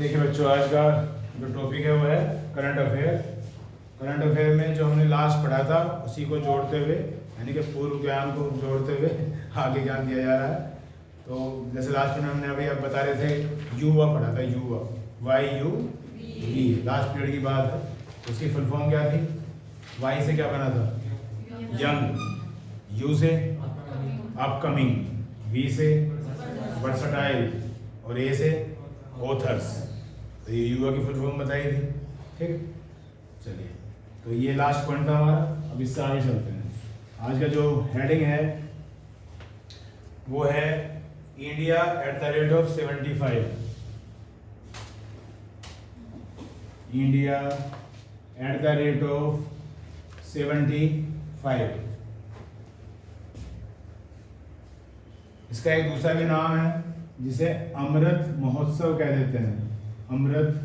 देखिए बच्चों, आज का जो टॉपिक है वो है करंट अफेयर। करंट अफेयर में जो हमने लास्ट पढ़ा था उसी को जोड़ते हुए, यानी कि पूर्व ज्ञान को जोड़ते हुए आगे ज्ञान दिया जा रहा है। तो जैसे लास्ट में हमने अभी आप बता रहे थे युवा पढ़ा था, युवा YUV, लास्ट पीरियड की बात है। उसकी फुल फॉर्म क्या थी? वाई से क्या बना था? यंग, यू से अपकमिंग, वी से वर्सटाइल और ए से ऑथर्स। तो ये युवा की फुल फॉर्म बताई थी। ठीक, चलिए, तो ये लास्ट पॉइंट था हमारा। अब इससे आगे चलते हैं। आज का जो हेडिंग है वो है इंडिया @75। इंडिया @75। इसका एक दूसरा भी नाम है जिसे अमृत महोत्सव कह देते हैं। अमृत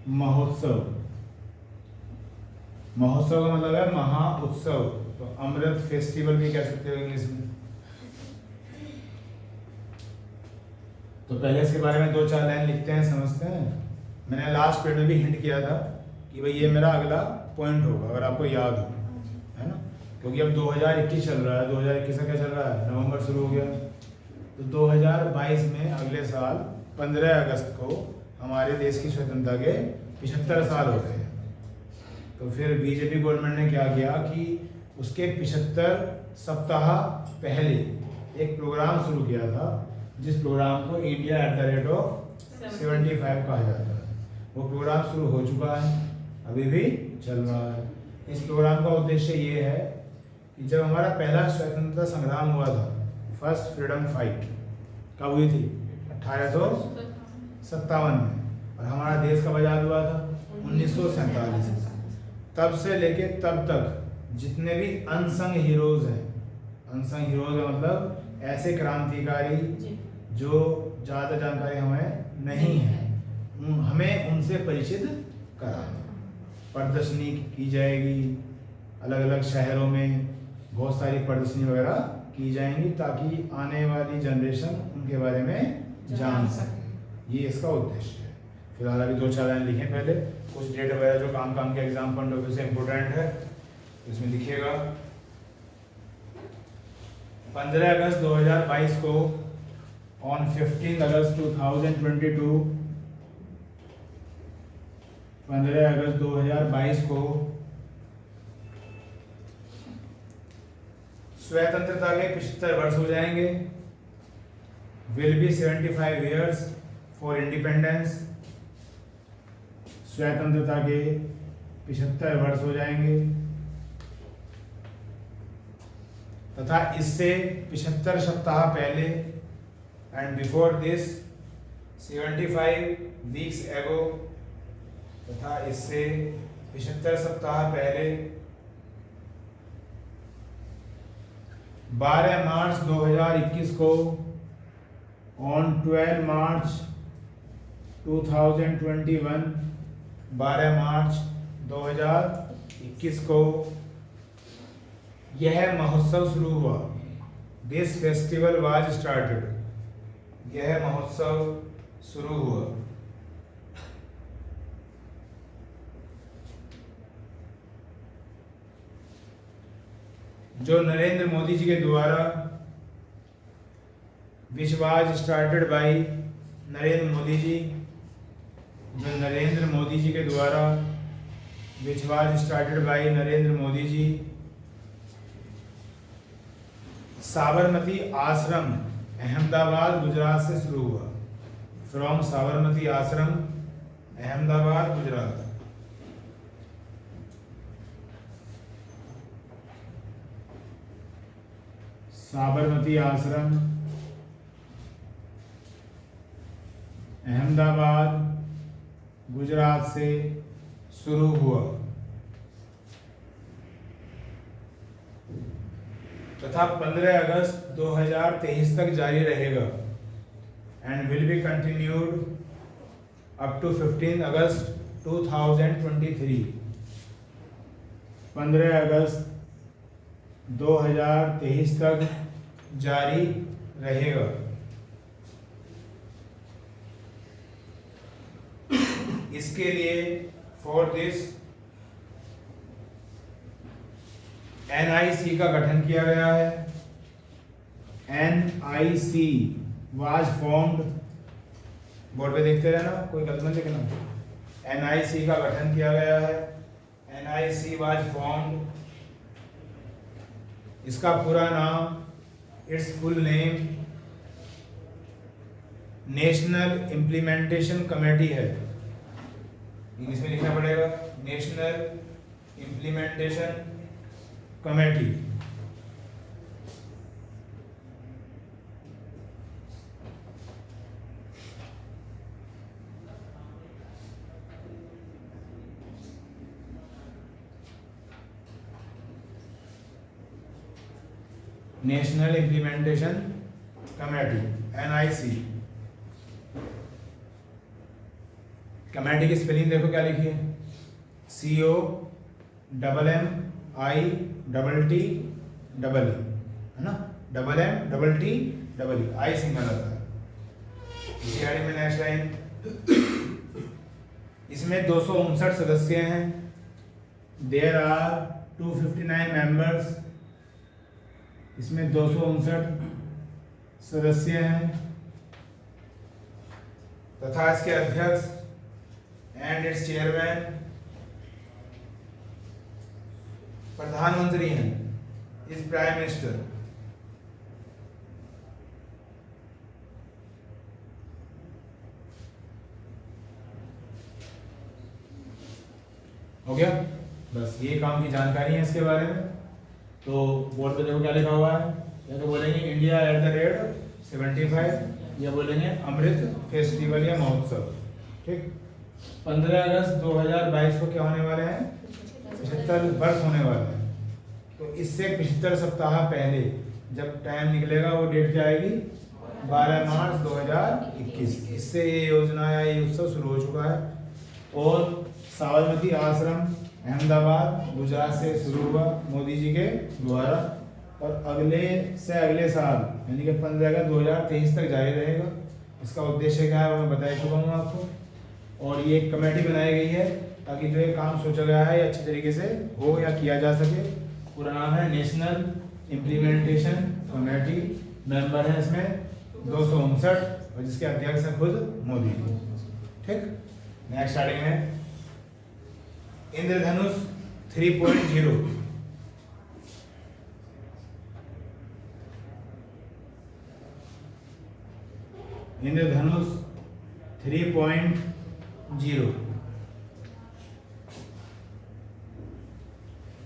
महोत्सव, महोत्सव का मतलब है महा उत्सव, तो अमृत फेस्टिवल भी कह सकते हो इंग्लिश में। तो पहले इसके बारे में 2-4 लाइन लिखते हैं, समझते हैं। मैंने लास्ट पीरियड में भी हिंट किया था कि भाई ये मेरा अगला पॉइंट होगा, अगर आपको याद हो, है ना। क्योंकि अब 2021 चल रहा है। 2021 का क्या चल रहा है? नवंबर शुरू हो गया। तो 2022 में अगले साल 15 अगस्त को हमारे देश की स्वतंत्रता के 75 साल हो गए। तो फिर बीजेपी गवर्नमेंट ने क्या किया कि उसके 75 सप्ताह पहले एक प्रोग्राम शुरू किया था, जिस प्रोग्राम को इंडिया @75 कहा जाता है। वो प्रोग्राम शुरू हो चुका है, अभी भी चल रहा है। इस प्रोग्राम का उद्देश्य ये है कि जब हमारा पहला स्वतंत्रता संग्राम हुआ था, फर्स्ट फ्रीडम फाइट, कब हुई थी? 1857 में। और हमारा देश कब आज़ाद हुआ था? 1947 में। तब से लेके तब तक जितने भी अनसंग हीरोज हैं, अनसंग हीरोज का मतलब ऐसे क्रांतिकारी जो ज़्यादा जानकारी हमें नहीं है, हमें उनसे परिचित कराना। प्रदर्शनी की जाएगी, अलग अलग शहरों में बहुत सारी प्रदर्शनी वगैरह की जाएंगी, ताकि आने वाली जनरेशन उनके बारे में जान सके। ये इसका उद्देश्य है। फिलहाल अभी 2-4 लाइन लिखें पहले, कुछ डेट वगैरह जो काम के एग्जाम पॉइंट ऑफ व्यू से इम्पोर्टेंट है, इसमें लिखिएगा। 15 अगस्त 2022 को, ऑन 15 अगस्त 2022, 15 अगस्त 2022 को स्वतंत्रता के 75 वर्ष हो जाएंगे। Will be 75 years for independence. स्वतंत्रता के 75 वर्ष हो जाएंगे तथा इससे 75 सप्ताह पहले, एंड बिफोर दिस 75 वीक्स एगो, तथा इससे 75 सप्ताह पहले 12 मार्च 2021 को, ऑन 12 मार्च 2021, 12 मार्च 2021 को यह महोत्सव शुरू हुआ। This festival was started. यह महोत्सव शुरू हुआ। जो नरेंद्र मोदी जी के द्वारा, which was started by Narendra Modi ji, जो नरेंद्र मोदी जी के द्वारा, which was started by Narendra Modi ji, Sabarmati Ashram Ahmedabad Gujarat से शुरू हुआ। फ्रॉम साबरमती आश्रम अहमदाबाद गुजरात। साबरमती आश्रम अहमदाबाद गुजरात से शुरू हुआ तथा 15 अगस्त 2023 तक जारी रहेगा, and will be continued up to 15 अगस्त 2023। 15 अगस्त 2023 तक जारी रहेगा। इसके लिए फॉर दिस NIC का गठन किया गया है। NIC वाज फॉर्म्ड, बोर्ड पे देखते रहना, कोई गलत मत लिखना। NIC का गठन किया गया है। NIC वाज फॉर्म्ड, इसका पूरा नाम, its full name national implementation committee है। इंग्लिश में लिखना पड़ेगा, national implementation committee. National implementation committee NIC। Committee की स्पेलिंग देखो क्या लिखी है, COMMITTEE है ना, MMTEE, आई सिंगल आता है। इसी आगे में नेक्स्ट लाइन, इसमें 259 सदस्य हैं। देयर आर 259 मेंबर्स, इसमें 259 सदस्य हैं तथा इसके अध्यक्ष एंड इट्स चेयरमैन प्रधानमंत्री हैं, इस प्राइम मिनिस्टर। हो गया, बस ये काम की जानकारी है इसके बारे में। तो बोर्ड पे देखो क्या लिखा हुआ है, या तो बोलेंगे इंडिया @75, या बोलेंगे अमृत फेस्टिवल या महोत्सव। ठीक, 15 अगस्त 2022 को क्या होने वाले हैं, 75 वर्ष होने वाले हैं। तो इससे 75 सप्ताह पहले जब टाइम निकलेगा वो डेट क्या आएगी, 12 मार्च 2021। इससे ये योजना या ये उत्सव शुरू हो चुका है। और साबरमती आश्रम अहमदाबाद गुजरात से शुरू हुआ मोदी जी के द्वारा, और अगले साल यानी कि 15 अगस्त 2023 तक जारी रहेगा। इसका उद्देश्य क्या है वो मैं बता चुका हूँ आपको। और ये एक कमेटी बनाई गई है ताकि जो ये काम सोचा गया है अच्छी तरीके से हो या किया जा सके। पूरा नाम है नेशनल इम्प्लीमेंटेशन कमेटी। मेंबर हैं इसमें 259 और जिसके अध्यक्ष हैं खुद मोदी जी। ठीक, नेक्स्ट स्टार्टिंग है इंद्रधनुष 3.0। इंद्रधनुष 3.0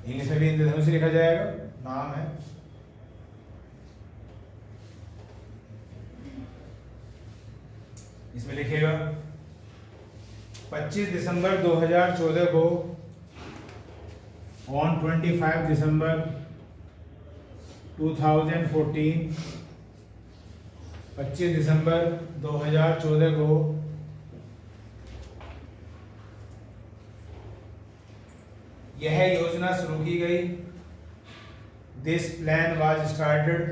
इंग्लिश में भी इंद्रधनुष लिखा जाएगा, नाम है। इसमें लिखेगा 25 दिसंबर 2014 को ऑन 25 दिसंबर 2014, 25 दिसंबर 2014 को यह योजना शुरू की गई। This plan was started.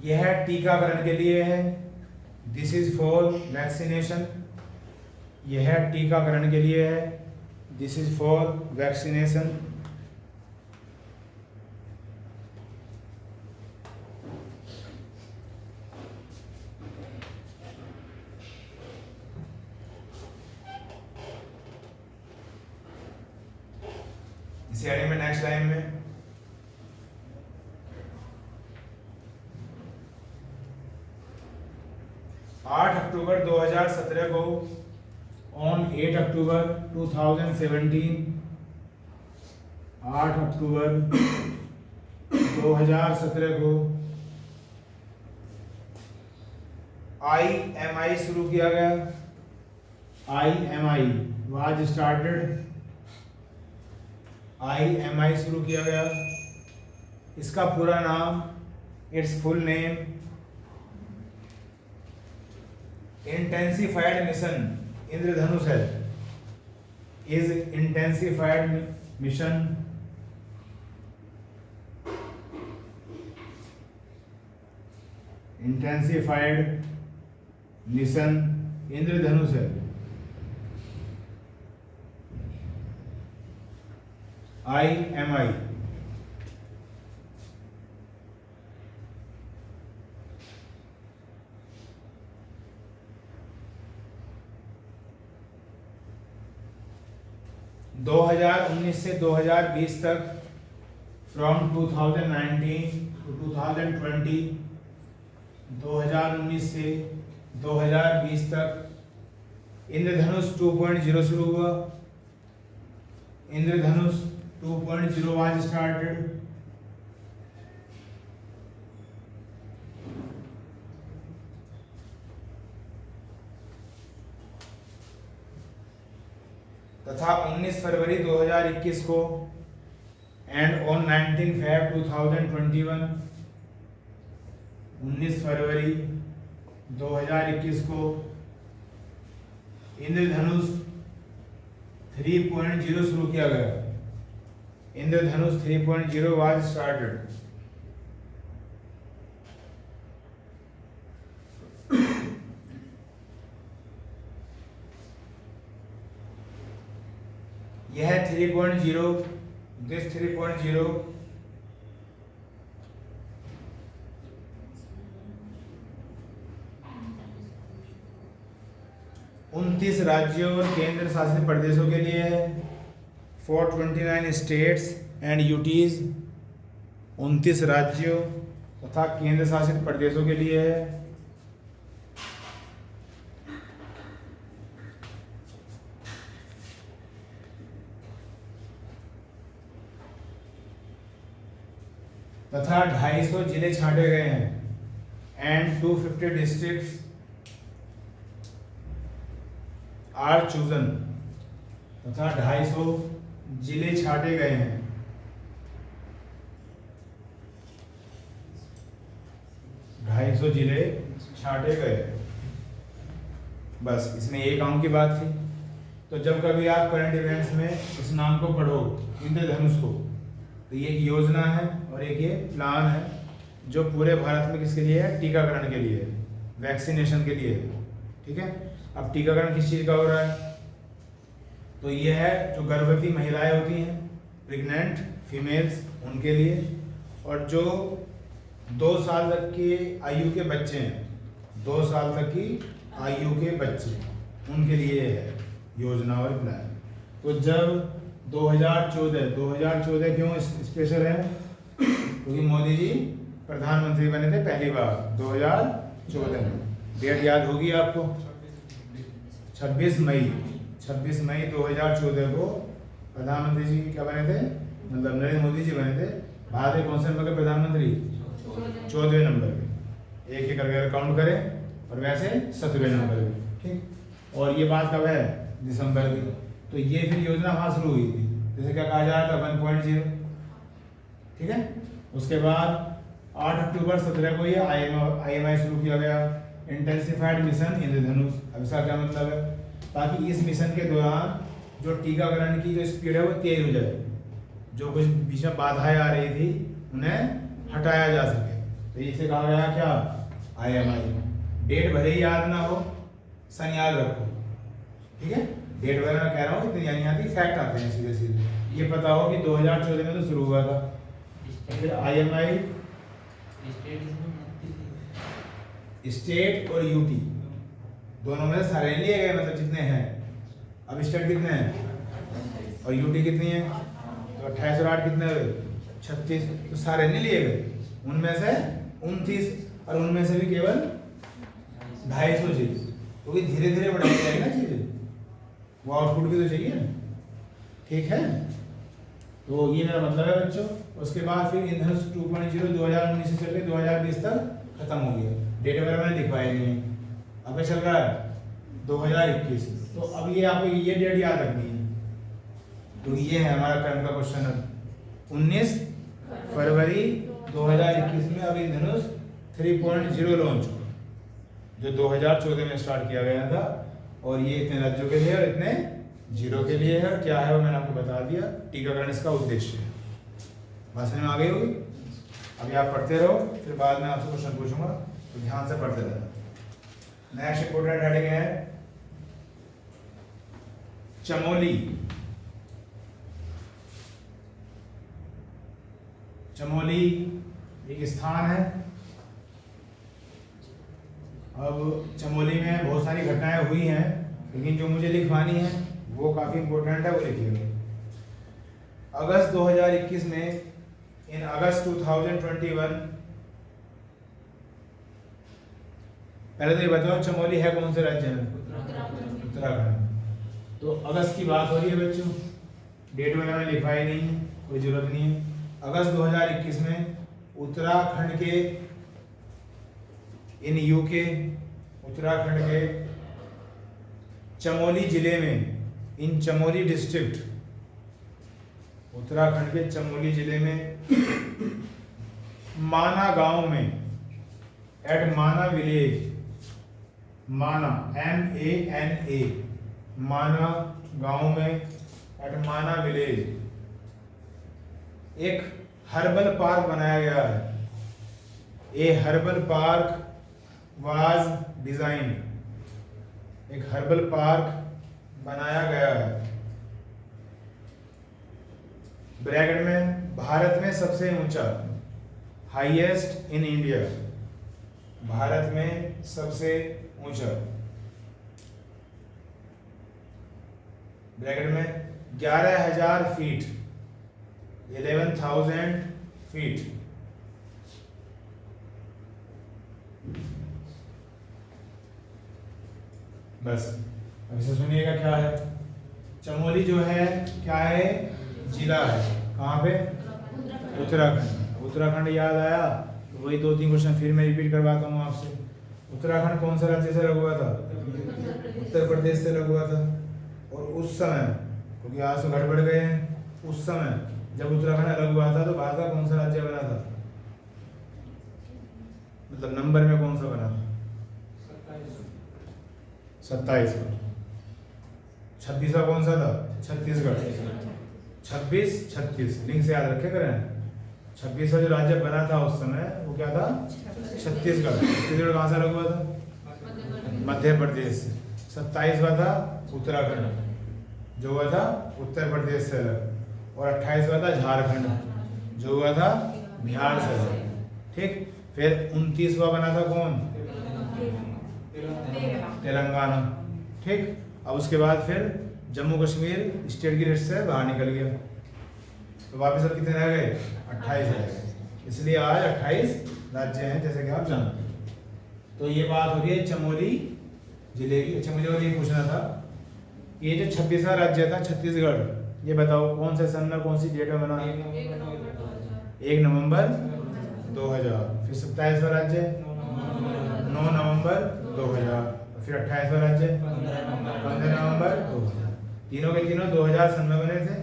यह टीकाकरण के लिए है। This is for vaccination. यह टीकाकरण के लिए है। This is for vaccination. इसी आगे में नेक्स्ट लाइन में 8 अक्टूबर 2017 को ऑन 8 अक्टूबर 2017, 8 अक्टूबर 2017 को IMI शुरू किया गया। IMI was started. IMI शुरू किया गया। इसका पूरा नाम, its full name intensified mission Indradhanush है। Is intensified mission intensified mission Indradhanush है, IMI। दो 2019 से 2020 तक, फ्रॉम 2019 टू 2020, 2019 से 2020 तक इंद्रधनुष 2.0 शुरू हुआ। इंद्रधनुष 2.0 वाज स्टार्टेड। तथा 19 फरवरी 2021 को एंड ऑन 19 Feb 2021, 19 फरवरी 2021 को इंद्रधनुष 3.0 शुरू किया गया। इंद्रधनुष 3.0 वाज स्टार्टेड। यह 3.0, दिस 3.0 29 राज्यों और केंद्र शासित प्रदेशों के लिए है। 429 स्टेट्स एंड यूटीज, 29 राज्यों तथा केंद्र शासित प्रदेशों के लिए है। तथा 250 जिले छांटे गए हैं एंड 250 डिस्ट्रिक्ट्स आर चूजन। तथा 250 जिले छांटे गए हैं। जिले छांटे गए। बस इसमें एक काम की बात थी। तो जब कभी आप करंट इवेंट्स में इस नाम को पढ़ो, इंद्रधनुष को, तो ये एक योजना है और एक ये प्लान है जो पूरे भारत में किसके लिए है? टीकाकरण के लिए, वैक्सीनेशन के लिए। ठीक है। अब टीकाकरण किस चीज़ का हो रहा है? तो ये है जो गर्भवती महिलाएं होती हैं, प्रेग्नेंट फीमेल्स, उनके लिए, और जो 2 साल तक की आयु के बच्चे हैं, 2 साल तक की आयु के बच्चे, उनके लिए है योजना और प्लान। तो जब 2014 क्यों स्पेशल है? क्योंकि मोदी जी प्रधानमंत्री बने थे पहली बार 2014 में। डेट याद होगी आपको, 26 मई 2014 को प्रधानमंत्री जी क्या बने थे? मतलब नरेंद्र मोदी जी बने थे। भारत के कौन से नंबर के प्रधानमंत्री? 14वें नंबर के। एक एक करके काउंट करें, और वैसे 17वें नंबर के। ठीक। और ये बात कब है? दिसंबर की। तो ये फिर योजना वहाँ शुरू हुई थी, जैसे क्या कहा जा रहा था 1.0। ठीक है। उसके बाद 8 अक्टूबर 17 को ये IMI शुरू किया गया, इंटेंसिफाइड मिशन इंद्रधनुष। अब इसका क्या मतलब है? ताकि इस मिशन के दौरान जो टीकाकरण की जो स्पीड है वो तेज हो जाए, जो कुछ बीच में बाधाएं आ रही थी उन्हें हटाया जा सके। तो इसे कहा गया क्या? IMI। डेट भले ही याद ना हो, सन याद रखो। ठीक है। डेट वगैरह मैं कह रहा हूँ, इतनी यानी आती, फैक्ट आते हैं सीधे सीधे। ये पता हो कि 2014 में तो शुरू हुआ था। फिर IMI स्टेट और यूटी दोनों में सारे लिए गए, मतलब जितने हैं। अब स्टेट कितने हैं और यूटी कितनी है? तो 28 और 8 कितने हुए? 36। तो सारे नहीं लिए गए, उनमें से 29, और उनमें से भी केवल 250 चीज, क्योंकि धीरे धीरे बढ़ाई जाएगी ना चीजें, वो आउटपुट भी तो चाहिए ना। ठीक है। तो ये मेरा मतलब है बच्चों। उसके बाद फिर इंद्रधनुष 2.0 2019 से चल के 2020 तक खत्म हो गया। डेट वगैरह मैंने लिखवाई नहीं है। अब चल रहा है 2021। तो अब ये आपको ये डेट याद रखनी है। तो ये है हमारा कर्म का क्वेश्चन। 19 फरवरी 2021 में अब इंद्रधनुष 3.0 लॉन्च हुआ, जो 2014 में स्टार्ट किया गया था। और ये इतने राज्यों के लिए और इतने जीरो के लिए है। क्या है वो मैंने आपको बता दिया। टीकाकरण इसका उद्देश्य है। बात समझ में आ गई होगी। अभी आप पढ़ते रहो, फिर बाद में आपसे क्वेश्चन पूछूंगा। तो ध्यान से पढ़ते रहना। नेक्स्ट इंपोर्टेंट हेडिंग है चमोली। चमोली एक स्थान है। अब चमोली में बहुत सारी घटनाएं हुई हैं, लेकिन जो मुझे लिखवानी है वो काफी इंपॉर्टेंट है, वो लिखिएगा। अगस्त 2021 में, इन अगस्त 2021, पहले तो ये बताओ चमोली है कौन से राज्य में? उत्तराखंड। तो अगस्त की बात हो रही है बच्चों, डेट वगैरह में लिखवाई नहीं है, कोई जरूरत नहीं है। अगस्त 2021 में उत्तराखंड के इन यूके उत्तराखंड के चमोली जिले में, इन चमोली डिस्ट्रिक्ट, उत्तराखंड के चमोली जिले में माना गांव में, एट माना विलेज, माना MANA, माना गांव में, एट माना विलेज, एक हर्बल पार्क बनाया गया है। ए हर्बल पार्क वाज डिजाइन, एक हर्बल पार्क बनाया गया है। ब्रैकेट में भारत में सबसे ऊंचा, हाईएस्ट इन इंडिया, भारत में सबसे ऊंचा। ब्रैकेट में 11,000 फीट, 11,000 फीट। बस अब इसे सुनिएगा क्या है। चमोली जो है क्या है? जिला है। कहाँ पे? उत्तराखंड। उत्तराखंड याद आया तो वही 2-3 क्वेश्चन फिर मैं रिपीट करवाता हूँ आपसे। उत्तराखंड कौन सा राज्य से लगा हुआ था? उत्तर प्रदेश से लगा हुआ था। और उस समय, क्योंकि आज तो गड़बड़ गए हैं, उस समय जब उत्तराखंड अलग हुआ था तो भारत का कौन सा राज्य बना था? मतलब नंबर में कौन सा बना था? 27वां। 26वां कौन सा था? छत्तीसगढ़। 26, 36 लिंक से याद रखे करें। 26वां जो राज्य बना था उस समय वो क्या था? छत्तीसगढ़। छत्तीसगढ़ कहाँ से अलग हुआ था? मध्य प्रदेश से। 27वां था उत्तराखंड, जो हुआ था उत्तर प्रदेश से अलग। और 28वां था झारखंड, जो हुआ था बिहार से अलग। ठीक। फिर 29वां बना था कौन? तेलंगाना। ठीक। अब उसके बाद फिर जम्मू कश्मीर स्टेट की लिस्ट से बाहर निकल गया। तो वापस अब कितने रह गए? 28 रह गए। इसलिए आज 28 राज्य हैं, जैसे कि आप जानते हैं। तो ये बात हो रही है चमोली जिले की। अच्छा, मुझे और ये पूछना था, ये जो 26वां राज्य था छत्तीसगढ़, ये बताओ कौन से सन में, कौन सी डेट में बना? 1 नवंबर 2000। फिर 27वां राज्य 9 नवंबर 2000। फिर 28वां राज्य 15 नवंबर 2000। तीनों के तीनों 2000 सन में बने थे,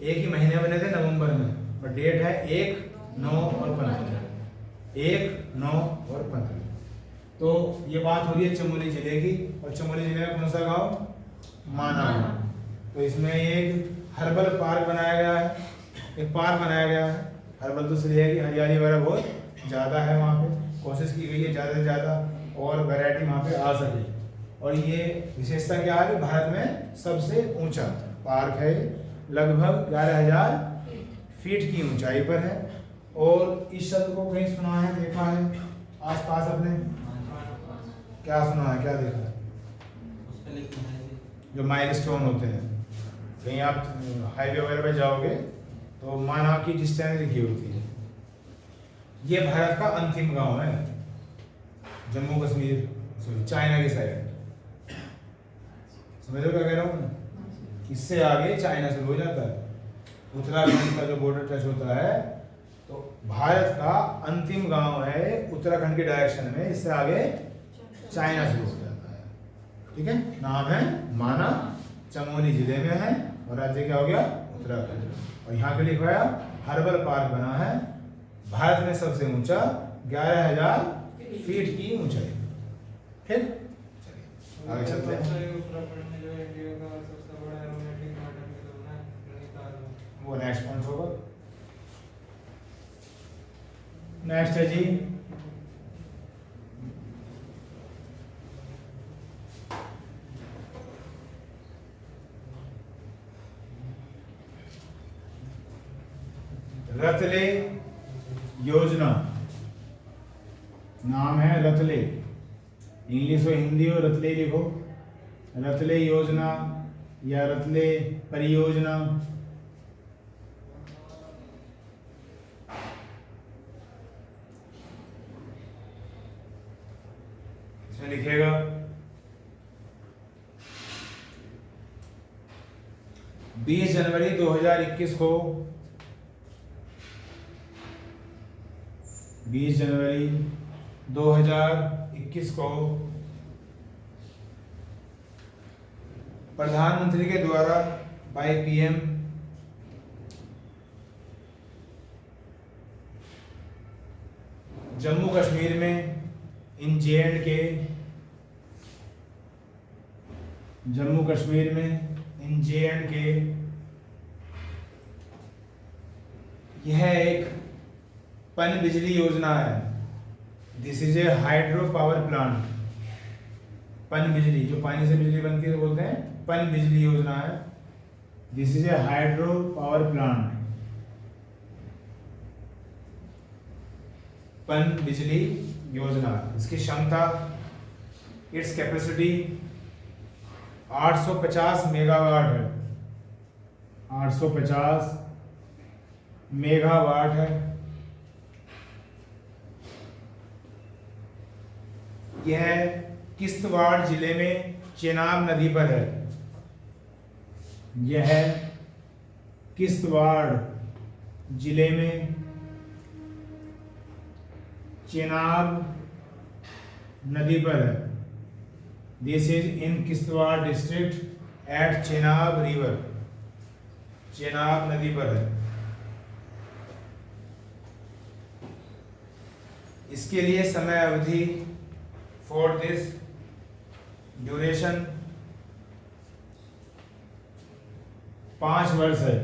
एक ही महीने बने थे नवंबर में, और डेट है 1, 9 और 15। 1, 9 और 15। तो ये बात हो रही है चमोली जिले की। और चमोली जिले में कौन सा गांव? माना। तो इसमें एक हर्बल पार्क बनाया गया है, एक पार्क बनाया गया है। हर्बल तो इसलिए है कि हरियाली वगैरह बहुत ज़्यादा है वहाँ पे, कोशिश की गई है ज़्यादा से ज़्यादा और वैरायटी वहाँ पे आ सके। और ये विशेषता क्या है? भारत में सबसे ऊंचा पार्क है, लगभग 11,000 फीट की ऊंचाई पर है। और इस शब्द को कहीं सुना है, देखा है आसपास अपने? क्या सुना है, क्या देखा है? जो माइलस्टोन होते हैं, कहीं आप हाईवे वगैरह पे जाओगे तो माना की डिस्टेंस लिखी होती है। ये भारत का अंतिम गांव है, जम्मू कश्मीर, सॉरी चाइना की साइड। समझ लो क्या कह रहा हूँ मैं? इससे आगे चाइना शुरू हो जाता है। उत्तराखंड का जो बॉर्डर टच होता है, तो भारत का अंतिम गांव है उत्तराखंड के डायरेक्शन में, इससे आगे चाइना शुरू हो जाता है। ठीक है। नाम है माना, चमोली जिले में है, और राज्य क्या हो गया? उत्तराखंड। और यहाँ पे लिखवाया हर्बल पार्क बना है, भारत में सबसे ऊंचा, 11,000 फीट की ऊंचाई। ठीक, चलिए आगे चलते हैं। वो नेक्स्ट पॉइंट होगा। नेक्स्ट है जी रतले योजना, नाम है रतले, इंग्लिश हो हिंदी हो रतले लिखो, रतले योजना या रतले परियोजना। इसमें लिखेगा 20 जनवरी 2021 को, 20 जनवरी 2021 को प्रधानमंत्री के द्वारा बाय पीएम जम्मू कश्मीर में इन J&K, जम्मू कश्मीर में इन J&K, यह एक पन बिजली योजना है। This is a hydro power plant. पन बिजली, जो पानी से बिजली बनती है बोलते हैं पन बिजली योजना है। This is a hydro power plant, पन बिजली योजना। इसकी क्षमता, इट्स कैपेसिटी 850 मेगावाट है, 850 मेगावाट है। यह किश्तवाड़ जिले में चेनाब नदी पर है। यह किश्तवाड़ जिले में चेनाब नदी पर है। This is in Kishtwar district at Chenab river, Chenab नदी पर है। इसके लिए समय अवधि फॉर दिस ड्यूरेशन 5 वर्ष है,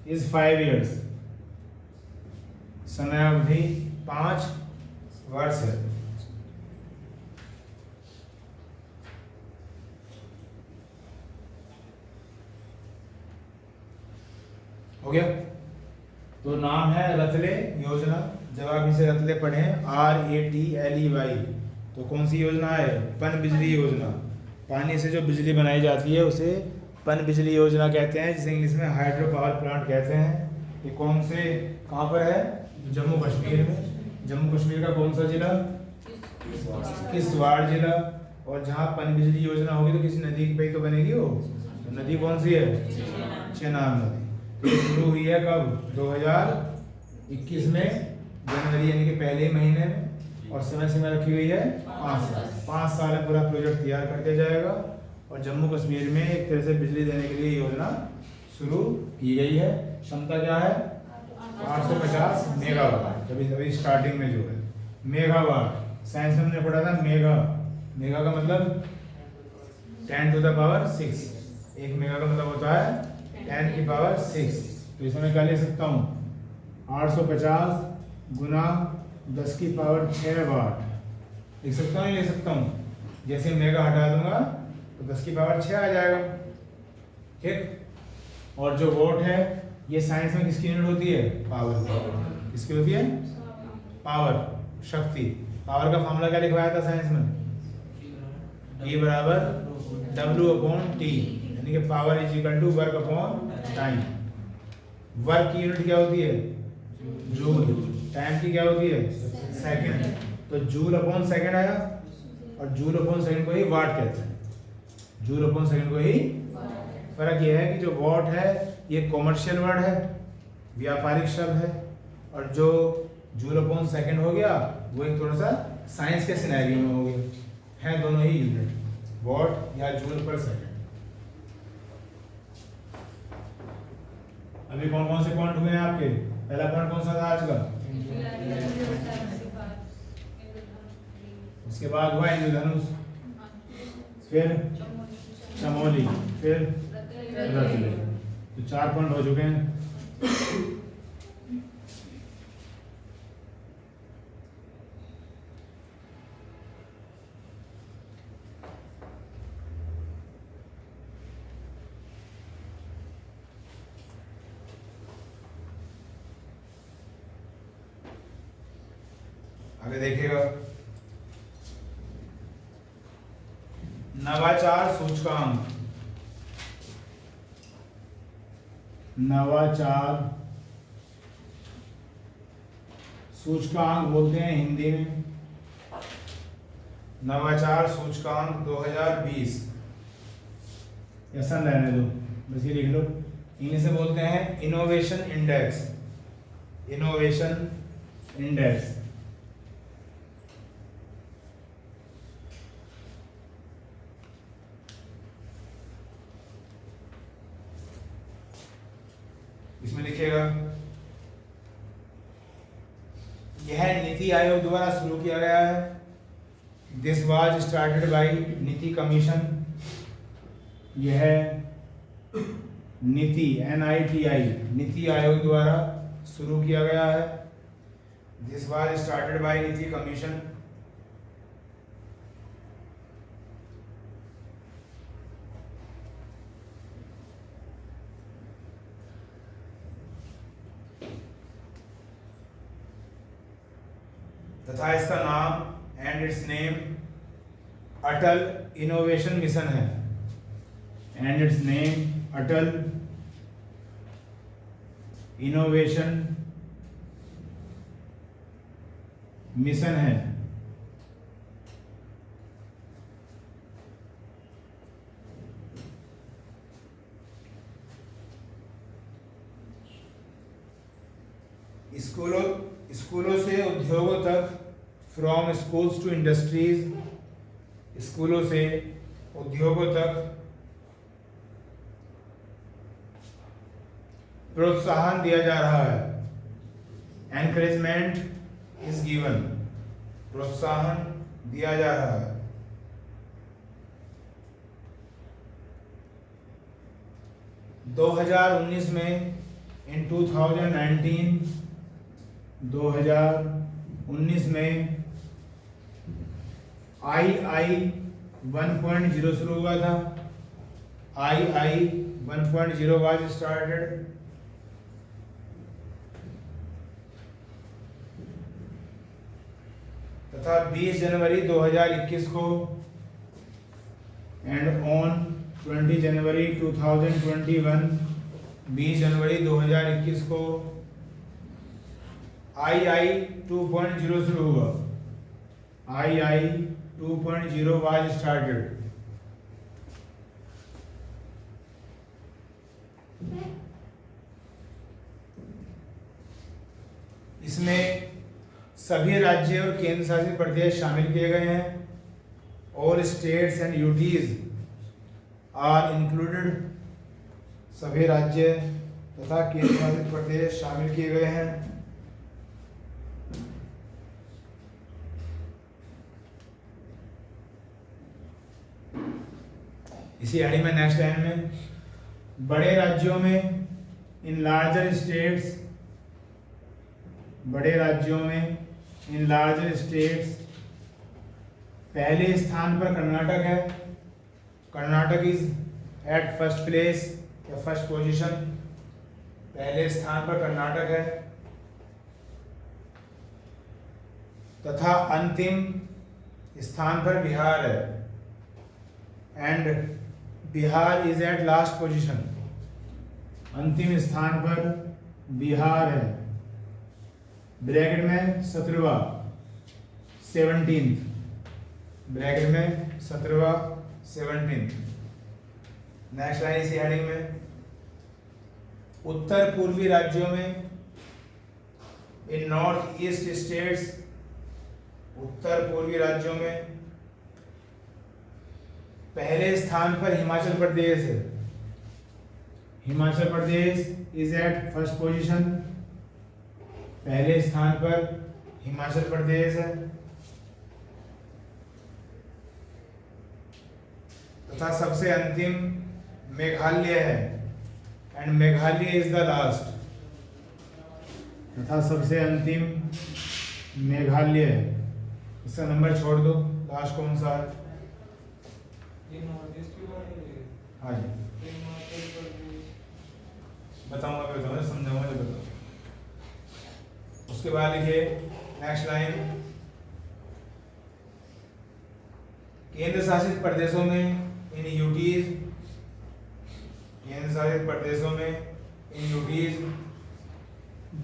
इज 5 years। समय अवधि 5 वर्ष है। हो गया। तो नाम है रतले योजना। जब आप इसे रतले पढ़ें RATLEY, तो कौन सी योजना है? पन बिजली योजना। पानी से जो बिजली बनाई जाती है उसे पन बिजली योजना कहते हैं, जिसे इंग्लिश में हाइड्रो पावर प्लांट कहते हैं। ये कौन से, कहाँ पर है? जम्मू कश्मीर में। जम्मू कश्मीर का कौन सा जिला? किश्तवाड़ जिला। और जहाँ पन बिजली योजना होगी तो किसी नदी पे ही तो बनेगी वो। तो नदी कौन सी है? चेनाब नदी। तो शुरू हुई है कब? 2021 में, जनवरी यानी कि पहले महीने में। और समय सीमा रखी गई है 5 साल। 5 साल में पूरा प्रोजेक्ट तैयार करके जाएगा और जम्मू कश्मीर में एक तरह से बिजली देने के लिए योजना शुरू की गई है। क्षमता क्या है? 850 मेगावाट। अभी स्टार्टिंग में जो है मेगावाट, साइंस में हमने पढ़ा था मेगा। मेगा का मतलब 10 to the power 6। 1 मेगा का मतलब होता है 10 की पावर 6। तो इसमें मैं क्या ले सकता हूँ? 850 गुना 10 की पावर 6 वाट लिख सकता हूँ, ले सकता हूँ। जैसे मेगा हटा दूंगा तो 10 की पावर 6 आ जाएगा। ठीक। और जो वोट है ये साइंस में किसकी यूनिट होती है? पावर। किसकी होती है? पावर, शक्ति। पावर का फॉर्मूला क्या लिखवाया था साइंस में? E बराबर W/T, यानी कि power is equal to work upon time. Work की यूनिट क्या होती है? जूल। टाइम की क्या होती है? सेकंड। तो जूल अपॉन सेकंड आया, और जूल अपॉन सेकंड को ही वाट कहते हैं। जूल अपॉन सेकंड को ही। फर्क यह है कि जो वॉट है ये कॉमर्शियल वर्ड है, व्यापारिक शब्द है, और जो जूल अपॉन सेकंड हो गया वो एक थोड़ा सा साइंस के सिनेरियो में हो गया। है दोनों ही यूनिट, वॉट या जूल पर सेकंड। अभी कौन कौन से पॉइंट हुए हैं आपके? पहला पॉइंट कौन सा था आज का? उसके बाद हुआ इंद्रधनुष, फिर चमोली, फिर रतले। तो 4 पॉइंट हो चुके हैं। आगे देखिएगा, नवाचार सूचकांक। नवाचार सूचकांक बोलते हैं हिंदी में, नवाचार सूचकांक 2020। ऐसा रहने दो, बस ये लिख लो। इंग्लिश से बोलते हैं इनोवेशन इंडेक्स, इनोवेशन इंडेक्स। इसमें लिखिएगा, यह नीति आयोग द्वारा शुरू किया गया है। This was started by NITI commission. यह नीति NITI नीति आयोग द्वारा शुरू किया गया है। This was started by NITI commission. तथा इसका नाम and its name Atal innovation mission है। And its name Atal innovation mission है। स्कूलों से उद्योगों तक, फ्रॉम स्कूल्स टू इंडस्ट्रीज, स्कूलों से उद्योगों तक प्रोत्साहन दिया जा रहा है। एनकरेजमेंट इज गिवन, प्रोत्साहन दिया जा रहा है। दो 2019 में, इन 2019 में II 1.0 शुरू हुआ था। II 1.0 was started. तथा 20 जनवरी 2021 को एंड ऑन 20 जनवरी 2021, 20 जनवरी 2021 को II 2.0 शुरू हुआ। II 2.0 was started. इसमें सभी राज्य और केंद्र शासित प्रदेश शामिल किए गए हैं। All states and UTs are included. सभी राज्य तथा केंद्र शासित प्रदेश शामिल किए गए हैं। इसी हेडिंग में नेक्स्ट लाइन में, बड़े राज्यों में, इन लार्जर स्टेट्स, बड़े राज्यों में, इन लार्जर स्टेट्स, पहले स्थान पर कर्नाटक है। Karnataka is at first place या फर्स्ट पोजीशन। पहले स्थान पर कर्नाटक है। तथा अंतिम स्थान पर बिहार है। And Bihar is at last position. अंतिम स्थान पर बिहार है। ब्रैकेट में 17वां, 17th, ब्रैकेट में 17वां, 17th। नेक्स्ट लाइन इसी हेडिंग में, उत्तर पूर्वी राज्यों में, इन नॉर्थ ईस्ट स्टेट्स, उत्तर पूर्वी राज्यों में पहले स्थान पर हिमाचल प्रदेश है। Himachal Pradesh is at first position. पहले स्थान पर हिमाचल प्रदेश है। तथा सबसे अंतिम मेघालय है। And Meghalaya is the last. तथा सबसे अंतिम मेघालय है। इसका नंबर छोड़ दो, लास्ट कौन सा है? हाँ जी, बताऊंगा, समझाऊंगा जब बताऊंगा। उसके बाद लिखिए नेक्स्ट लाइन, केंद्र शासित प्रदेशों में इन यूटीज, केंद्र शासित प्रदेशों में इन यूटीज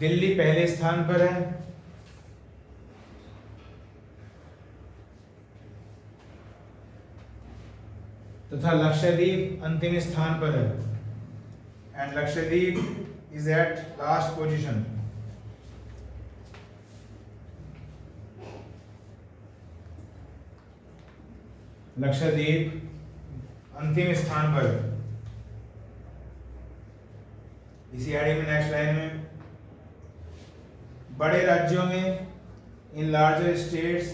दिल्ली पहले स्थान पर है, तथा लक्षद्वीप अंतिम स्थान पर है, and Lakshadweep is at last position. Lakshadweep अंतिम स्थान पर है। इसी हेडिंग में नेक्स्ट लाइन में, बड़े राज्यों में इन लार्जर स्टेट्स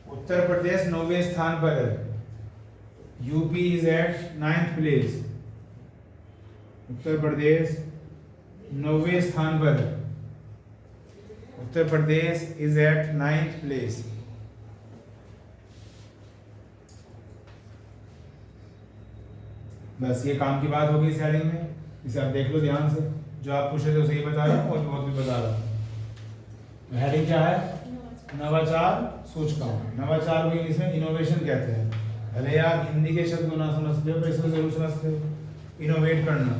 उत्तर प्रदेश 9वें स्थान पर है, UP is at 9th place. Uttar Pradesh 9वें स्थान पर है, Uttar Pradesh is at 9th place. बस ये काम की बात होगी इस हेडिंग में, इसे आप देख लो ध्यान से, जो आप पूछ रहे थे उसे ही बता रहा हूँ और बहुत भी बता रहा हूँ। हेडिंग क्या है? नवाचार सूचकांक। नवाचार को इंग्लिश में इनोवेशन कहते हैं। भले आप हिंदी के शब्द को ना समझते हो पर इसको जरूर समझते हो। इनोवेट करना,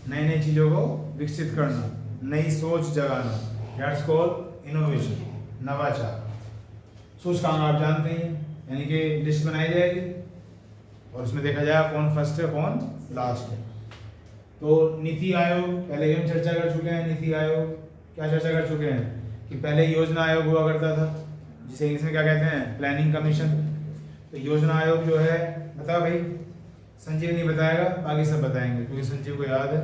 नई नई चीजों को विकसित करना, नई सोच जगाना, दैट्स कॉल्ड इनोवेशन, नवाचार। सूचकांक आप जानते हैं, यानी कि लिस्ट बनाई जाएगी और उसमें देखा जाएगा कौन फर्स्ट है कौन लास्ट है। तो नीति आयोग पहले हम चर्चा कर चुके हैं। नीति आयोग क्या चर्चा कर चुके हैं कि पहले योजना आयोग हुआ करता था, जिसे इंग्लिश में क्या कहते हैं? Planning commission. तो योजना आयोग जो है, बता भाई, संजीव नहीं बताएगा, बाकी सब बताएंगे क्योंकि संजीव को याद है।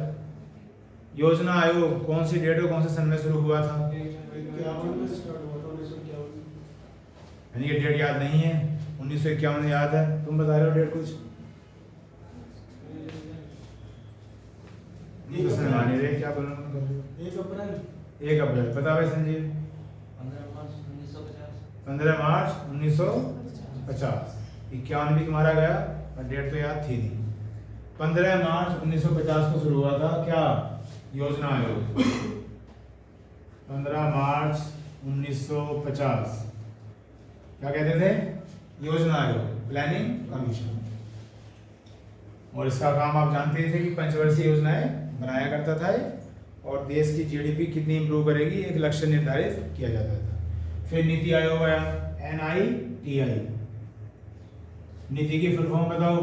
योजना आयोग कौन सी डेट और कौन से सन में शुरू हुआ था? यानी कि डेट याद नहीं है, 1951 याद है। तुम बता रहे हो डेट कुछ? क्या बोल रहे हो? 1 अप्रैल। बता भाई संजीव। 15 मार्च 1950। 51 भी तुम्हारा गया और डेट तो याद थी नहीं। 15 मार्च 1950 को शुरू हुआ था क्या? योजना आयोग। 15 मार्च 1950 क्या कहते थे? योजना आयोग, प्लानिंग कमीशन। और इसका काम आप जानते थे कि पंचवर्षीय योजनाएं बनाया करता था और देश की जीडीपी कितनी इंप्रूव करेगी एक लक्ष्य निर्धारित किया जाता था। फिर नीति आयोग आया, NITI। नीति की फुल फॉर्म बताओ।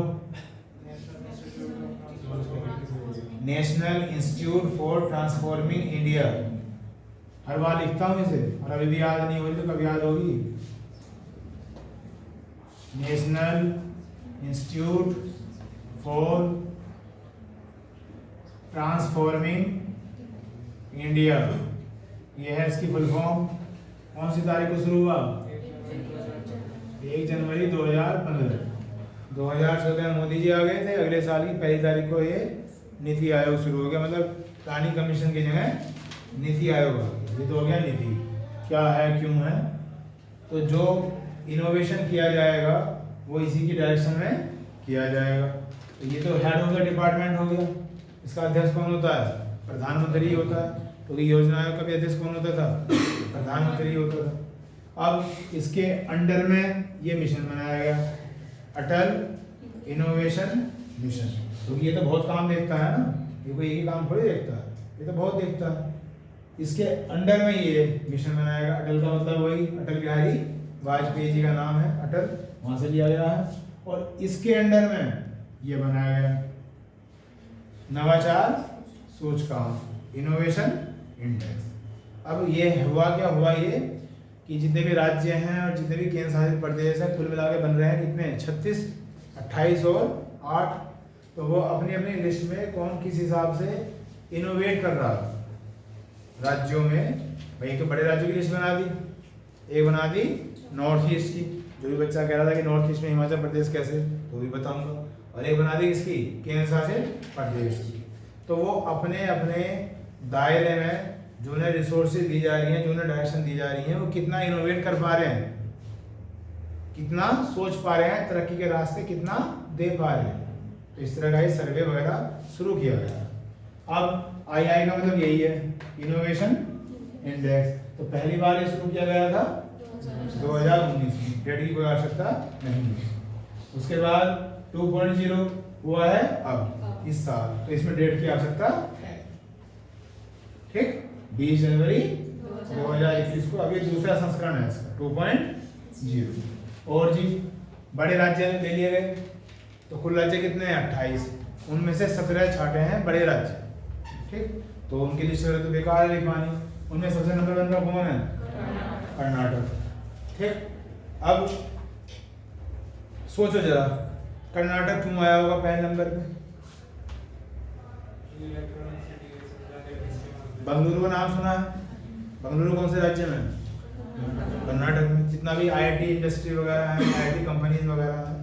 National institute for transforming India. हर बार लिखता हूं इसे और अभी भी याद नहीं हुई तो कब याद होगी? National institute for transforming India, ये है इसकी फुल फॉर्म। कौन सी तारीख को शुरू हुआ? 1 जनवरी 2015। 2014 मोदी जी आ गए थे, अगले साल की 1 तारीख को ये नीति आयोग शुरू हो गया। मतलब प्लानिंग कमीशन की जगह नीति आयोग आ गया। ये तो हो गया नीति, क्या है क्यों है। तो जो इनोवेशन किया जाएगा वो इसी की डायरेक्शन में किया जाएगा। तो ये तो हेड ऑफ द डिपार्टमेंट हो गया। इसका अध्यक्ष कौन होता है? प्रधानमंत्री होता है। तो योजना आयोग का भी अध्यक्ष कौन होता था? प्रधानमंत्री होता था। अब इसके अंडर में ये मिशन बनाया गया, अटल इनोवेशन मिशन। तो ये तो बहुत काम देखता है ना, ये कोई एक ही काम थोड़ी देखता है, ये तो बहुत देखता है। इसके अंडर में ये मिशन बनाया गया। अटल का मतलब वही अटल बिहारी वाजपेयी जी का नाम है, अटल, वहां से लिया गया है। और इसके अंडर में ये बनाया गया नवाचार सूचकांक, इनोवेशन इंडेक्स। अब ये हुआ क्या हुआ ये कि जितने भी राज्य हैं और जितने भी केंद्र शासित प्रदेश हैं कुल मिला के बन रहे हैं कितने? 36, 28 और 8। तो वो अपनी अपनी लिस्ट में कौन किस हिसाब से इनोवेट कर रहा है राज्यों में। भाई तो बड़े राज्यों की लिस्ट बना दी, एक बना दी नॉर्थ ईस्ट की, जो भी बच्चा कह रहा था कि नॉर्थ ईस्ट में हिमाचल प्रदेश कैसे, तो भी बताऊंगा। और एक बना दी किसकी? केंद्र शासित प्रदेश की। तो वो अपने अपने दायरे में जो उन्हें रिसोर्सेज दी जा रही हैं, जो उन्हें डायरेक्शन दी जा रही हैं, वो कितना इनोवेट कर पा रहे हैं, कितना सोच पा रहे हैं, तरक्की के रास्ते कितना दे पा रहे हैं। तो इस तरह का ये सर्वे वगैरह शुरू किया गया। अब आई का मतलब यही है, इनोवेशन इंडेक्स। तो पहली बार ये शुरू किया गया था 2019 में, डेट की कोई आवश्यकता नहीं है। उसके बाद 2.0 हुआ है अब इस साल, तो इसमें डेट की आवश्यकता है। ठीक, 20 जनवरी 2021 को। अब ये दूसरा संस्करण है इसका 2.0। और जी बड़े राज्य ले लिए गए, तो कुल राज्य कितने हैं 28, उनमें से 17 छाटे हैं बड़े राज्य। ठीक, तो उनकी लिस्ट तो बेकार है लिखवानी। उनमें सबसे नंबर 1 का कौन है? कर्नाटक। ठीक, अब सोचो जरा कर्नाटक क्यों आया होगा पहले नंबर पे? बंगलुरु का नाम सुना है? बंगलुरु कौन से राज्य में? कर्नाटक में। जितना भी आईआईटी इंडस्ट्री वगैरह है, आईआईटी कंपनीज वगैरह है,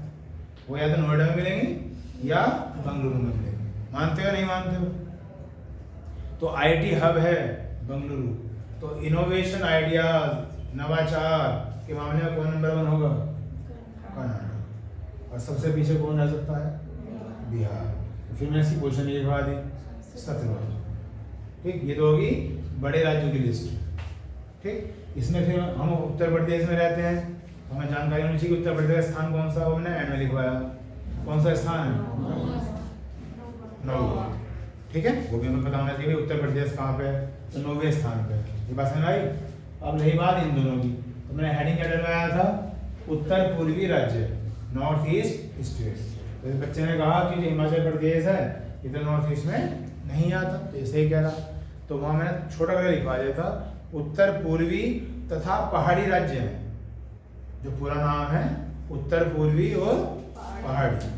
वो या तो नोएडा में मिलेंगी या बंगलुरु में मिलेंगी। मानते हो नहीं मानते हो? तो आईआईटी हब है बंगलुरु, तो इनोवेशन आइडियाज नवाचार के मामले में कौन नंबर 1 होगा? कर्नाटक। और सबसे पीछे कौन रह सकता है? बिहार। तो फिर मैंने इसकी पोजीशन लिखवा दी 17। ठीक, ये तो होगी बड़े राज्यों की लिस्ट। ठीक, इसमें फिर हम उत्तर प्रदेश में रहते हैं, तो हमें जानकारी होनी चाहिए कि उत्तर प्रदेश का स्थान कौन सा, वो मैंने एंड में लिखवाया। कौन सा स्थान है? 9। ठीक है, वो भी हमें पता होना चाहिए उत्तर प्रदेश कहाँ पे है, तो 9वें स्थान पे है। ये बात समझ आई? अब रही बात इन दोनों की, तो मैंने हेडिंग क्या डलवाया था? उत्तर पूर्वी राज्य, नॉर्थ ईस्ट स्टेट्स। तो बच्चे ने कहा कि जो हिमाचल प्रदेश है ये तो नॉर्थ ईस्ट में नहीं आता, तो ऐसे ही कह रहा, तो वहाँ मैंने छोटा करके लिखवा दिया था उत्तर पूर्वी तथा पहाड़ी राज्य है, जो पूरा नाम है उत्तर पूर्वी और पहाड़ी।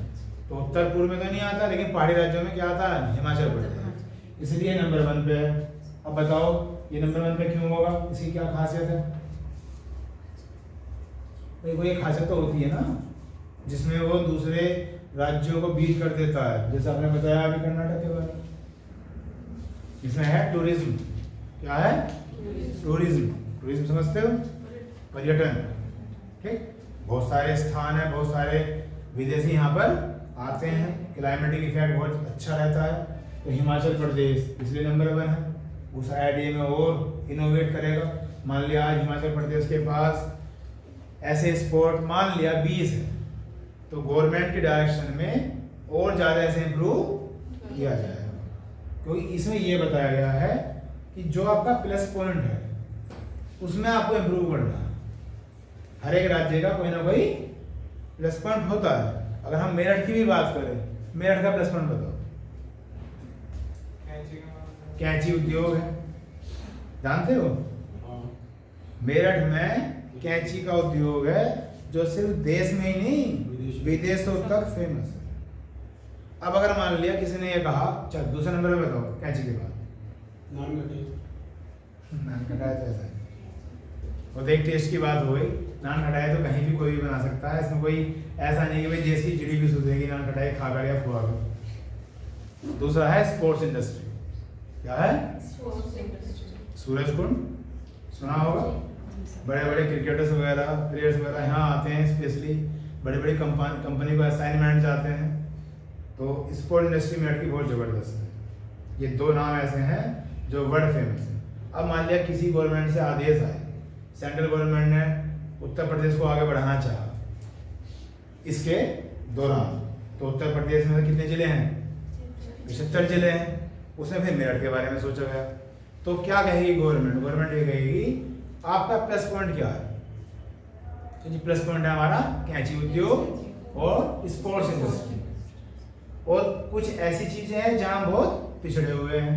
तो उत्तर पूर्व में तो नहीं आता, लेकिन पहाड़ी राज्यों में क्या आता है? हिमाचल प्रदेश, इसलिए नंबर 1 पे है। अब बताओ ये नंबर 1 पे क्यों होगा? इसकी क्या खासियत है? भाई कोई खासियत तो होती है ना, जिसमें वो दूसरे राज्यों को बीट कर देता है, जैसे आपने बताया अभी कर्नाटक के बारे में। इसमें है टूरिज्म। क्या है? टूरिज्म। टूरिज्म समझते हो? पर्यटन। ठीक, बहुत सारे स्थान है, बहुत सारे विदेशी यहाँ पर आते हैं, क्लाइमेटिक इफेक्ट बहुत अच्छा रहता है, तो हिमाचल प्रदेश इसलिए नंबर 1 है। उस आईआईटी में और इनोवेट करेगा। मान लिया आज हिमाचल प्रदेश के पास ऐसे स्पॉट मान लिया 20 है, तो गवर्नमेंट के डायरेक्शन में और ज़्यादा ऐसे इम्प्रूव किया जाएगा, क्योंकि इसमें ये बताया गया है कि जो आपका प्लस पॉइंट है उसमें आपको इम्प्रूव करना है। हर एक राज्य का कोई ना कोई प्लस पॉइंट होता है। अगर हम मेरठ की भी बात करें, मेरठ का प्लस पॉइंट बताओ। कैंची उद्योग है, जानते हो? मेरठ में कैंची का उद्योग है, जो सिर्फ देश में ही नहीं विदेशों तक फेमस है। अब अगर मान लिया किसी ने ये कहा, चल दूसरे नंबर पे बताओ कैंची के बाद। नान खटाया तो ऐसा है, वो देख टेस्ट की बात हो गई। नान खटाया तो कहीं भी कोई भी बना सकता है, इसमें कोई ऐसा नहीं कि भाई देश की जीडीपी सुधरेगी नान खटाया खा कर या खुआ कर। दूसरा है स्पोर्ट्स इंडस्ट्री। क्या है? सूरजकुंड सुना होगा, बड़े बड़े क्रिकेटर्स वगैरह प्लेयर्स वगैरह यहाँ आते हैं, स्पेशली बड़ी बड़ी कंपनी को असाइनमेंट जाते हैं, तो स्पोर्ट इंडस्ट्री मेरठ की बहुत ज़बरदस्त है। ये 2 नाम ऐसे हैं जो वर्ल्ड फेमस है। अब मान लिया किसी गवर्नमेंट से आदेश आए, सेंट्रल गवर्नमेंट ने उत्तर प्रदेश को आगे बढ़ाना चाहा इसके दौरान, तो उत्तर प्रदेश में कितने ज़िले हैं? 75 ज़िले हैं। उसमें फिर मेरठ के बारे में सोचा गया, तो क्या कहेगी गवर्नमेंट? गवर्नमेंट ये कहेगी आपका प्लस पॉइंट क्या है? तो जी प्लस पॉइंट है हमारा कैंची उद्योग और स्पोर्ट्स इंडस्ट्री, और कुछ ऐसी चीज़ें हैं जहाँ बहुत पिछड़े हुए हैं।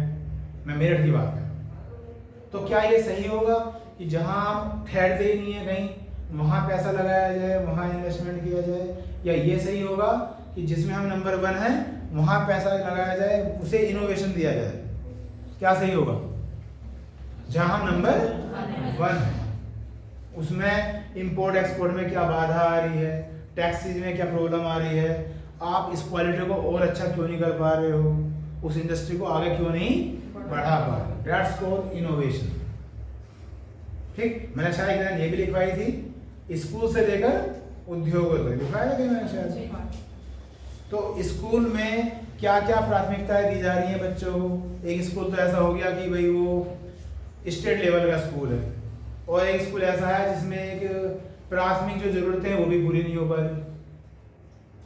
मैं मेरठ की बात कर रहा हूँ। तो क्या ये सही होगा कि जहाँ हम ठहरते ही नहीं है कहीं, वहाँ पैसा लगाया जाए, वहाँ इन्वेस्टमेंट किया जाए, या ये सही होगा कि जिसमें हम नंबर 1 हैं वहाँ पैसा लगाया जाए, उसे इनोवेशन दिया जाए? क्या सही होगा? जहाँ हम नंबर 1 हैं उसमें इंपोर्ट एक्सपोर्ट में क्या बाधा आ रही है, टैक्सेस में क्या प्रॉब्लम आ रही है, आप इस क्वालिटी को और अच्छा क्यों नहीं कर पा रहे हो, उस इंडस्ट्री को आगे क्यों नहीं बढ़ा पा रहे? That's called innovation. ठीक, मैंने शायद ये भी लिखवाई थी, स्कूल से लेकर उद्योग तक लिखवाया था मैंने शायद। तो स्कूल में क्या क्या प्राथमिकताएं दी जा रही हैं बच्चों को? एक स्कूल तो ऐसा हो गया कि भाई वो स्टेट लेवल का स्कूल है, और एक स्कूल ऐसा है जिसमें एक प्राथमिक जो जरूरतें हैं वो भी पूरी नहीं हो पा रही।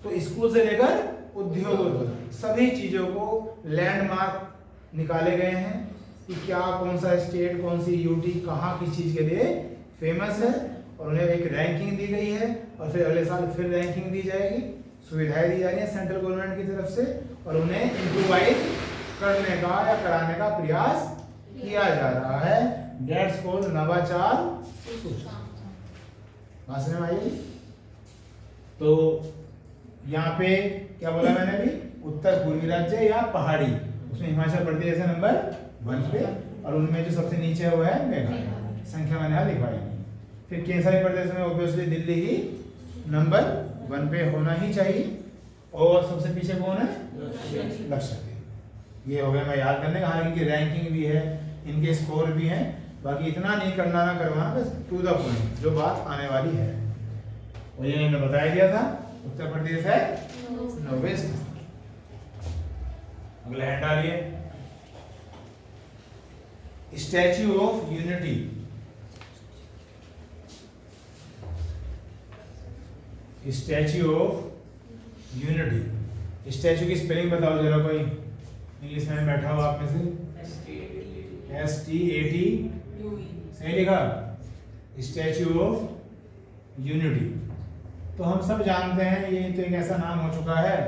तो स्कूल से लेकर उद्योग तक सभी चीजों को लैंडमार्क निकाले गए हैं कि क्या कौन सा स्टेट, कौन सी यूटी कहाँ किस चीज के लिए फेमस है, और उन्हें एक रैंकिंग दी गई है और फिर अगले साल फिर रैंकिंग दी जाएगी, सुविधाएं दी जा रही है सेंट्रल गवर्नमेंट की तरफ से, और उन्हें इम्प्रूवाइज करने का या कराने का प्रयास किया जा रहा है। डेट्स कॉल्ड नवाचार बात समझ में आई। तो यहाँ पे क्या बोला मैंने अभी, उत्तर पूर्वी राज्य या पहाड़ी, उसमें हिमाचल प्रदेश है नंबर 1 पे, और उनमें जो सबसे नीचे है वो है मेघालय, संख्या मैंने यहाँ लिखवाई नहीं। फिर केंद्रीय प्रदेश में ऑब्वियसली दिल्ली ही नंबर 1 पे होना ही चाहिए, और सबसे पीछे कौन है, लक्षद्वीप। ये हो गया मैं याद करने का। हाँ, इनकी रैंकिंग भी है, इनके स्कोर भी हैं, बाकी इतना नहीं करना ना करवाना, बस टू द पॉइंट जो बात आने वाली है। और ये मैंने बताया दिया था, उत्तर प्रदेश है 90 स्थान। अगला हैंड डालिए, statue of unity. Statue of unity, statue की स्पेलिंग बताओ जरा, कोई इंग्लिश में बैठा हो आप में से। STAT सही लिखा, स्टैच्यू ऑफ यूनिटी। तो हम सब जानते हैं, ये तो एक ऐसा नाम हो चुका है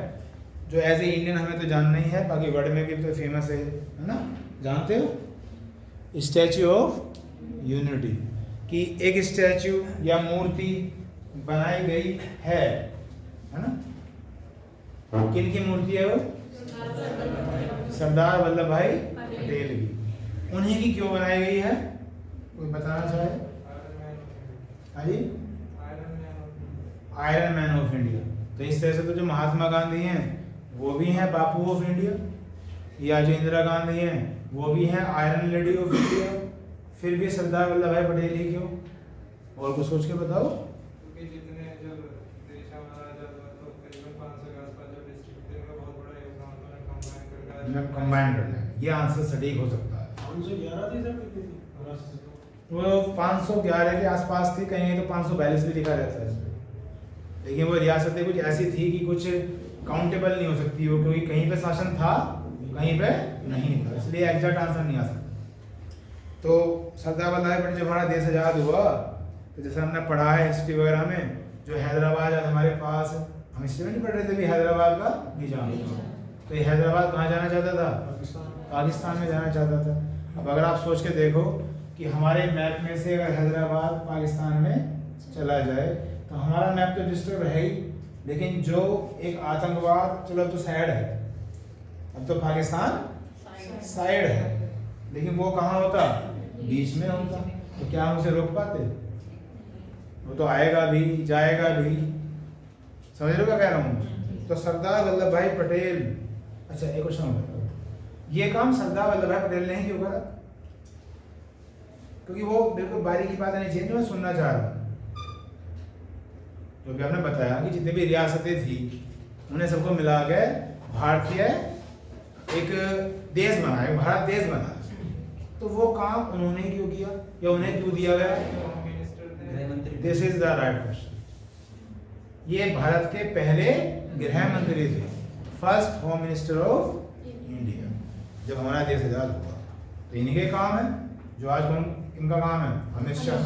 जो एज ए इंडियन हमें तो जानना ही है, बाकी वर्ल्ड में भी तो फेमस है ना, जानते हो, स्टैच्यू ऑफ यूनिटी। कि एक स्टैच्यू या मूर्ति बनाई गई है ना, किन की मूर्ति है वो, सरदार वल्लभ भाई पटेल की। उन्हीं की क्यों बनाई गई है, कोई बताना चाहे? हाँ जी, आयरन मैन ऑफ इंडिया। तो इस तरह से तो जो महात्मा गांधी हैं वो भी हैं बापू ऑफ इंडिया, या जो इंदिरा गांधी हैं वो भी हैं आयरन लेडी ऑफ इंडिया, फिर भी सरदार वल्लभ भाई पटेल ही क्यों? और कुछ सोच के बताओ। जितने जब देश हमारा आजाद हुआ तो करीबन 500 के आसपास जो डिस्ट्रिक्ट थे उनका बहुत बड़ा योगदान था, उन्हें कंबाइन करना है, ये आंसर सटीक हो सकता है। 511 थी सर, कितनी थी? वो 511 के आसपास थी, कहीं तो 542 भी लिखा रहता है इसमें। लेकिन वो रियासतें कुछ ऐसी थी कि कुछ काउंटेबल नहीं हो सकती हो, क्योंकि कहीं पे शासन था कहीं पे नहीं था, इसलिए एग्जैक्ट आंसर नहीं आ सकता। तो सरदार वल्लभ भाई पटेल जब हमारा देश आजाद हुआ, तो जैसे हमने पढ़ा है हिस्ट्री वगैरह में, जो हैदराबाद आज हमारे पास, हम हिस्ट्री में नहीं पढ़ रहे थे भी हैदराबाद का निजाम, तो ये हैदराबाद कहाँ जाना चाहता था, पाकिस्तान में जाना चाहता था। अब अगर आप सोच के देखो कि हमारे मैप में से अगर हैदराबाद पाकिस्तान में चला जाए तो हमारा मैप तो डिस्टर्ब है ही, लेकिन जो एक आतंकवाद, चलो तो साइड है, अब तो पाकिस्तान साइड है, लेकिन वो कहाँ होता, बीच में होता, तो क्या हम उसे रोक पाते? वो तो आएगा भी जाएगा भी, समझ लो क्या कह रहा हूँ। तो सरदार वल्लभ भाई पटेल, अच्छा एक क्वेश्चन बताओ, ये काम सरदार वल्लभ भाई पटेल ने ही क्यों करा? क्योंकि वो बिल्कुल बारीकी बात नहीं चाहिए, मैं सुनना चाह रहा हूँ। क्योंकि आपने बताया कि जितनी भी रियासतें थी उन्हें सबको मिला के भारतीय एक देश बनाया, भारत देश बना, तो वो काम उन्होंने क्यों किया या उन्हें क्यों दिया गया? This is the right question. ये भारत के पहले गृह मंत्री थे, first home minister of India, जब हमारा देश आजाद हुआ। तो इन्हीं के काम है, जो आज इनका काम है अमित शाह,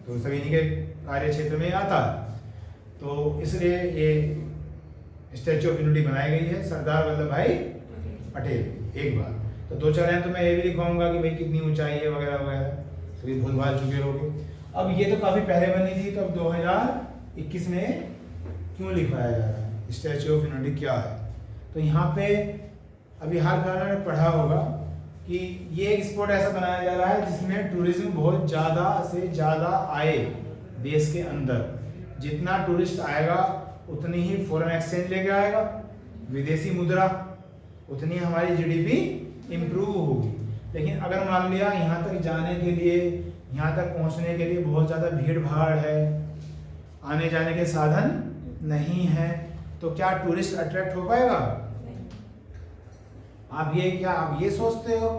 तो सभी इन्हीं के कार्य क्षेत्र में आता है। तो इसलिए ये स्टैच्यू ऑफ यूनिटी बनाई गई है सरदार वल्लभ भाई पटेल। एक बार तो दो चार हैं तो मैं ये भी लिखवाऊंगा कि भाई कितनी ऊंचाई है वगैरह वगैरह, सभी भूल भाल चुके रहोगे। अब ये तो काफ़ी पहले बनी थी, तो अब 2021 में क्यों लिखवाया जा रहा है स्टैच्यू ऑफ यूनिटी क्या है? तो यहाँ पे अभी हाल फिलहाल में पढ़ा होगा कि ये एक स्पॉट ऐसा बनाया जा रहा है जिसमें टूरिज्म बहुत ज़्यादा से ज़्यादा आए देश के अंदर। जितना टूरिस्ट आएगा उतनी ही फॉरेन एक्सचेंज लेके आएगा, विदेशी मुद्रा, उतनी हमारी जीडीपी इम्प्रूव होगी। लेकिन अगर मान लिया यहाँ तक जाने के लिए, यहाँ तक पहुँचने के लिए बहुत ज़्यादा भीड़ भाड़ है, आने जाने के साधन नहीं है, तो क्या टूरिस्ट अट्रैक्ट हो पाएगा? आप ये सोचते हो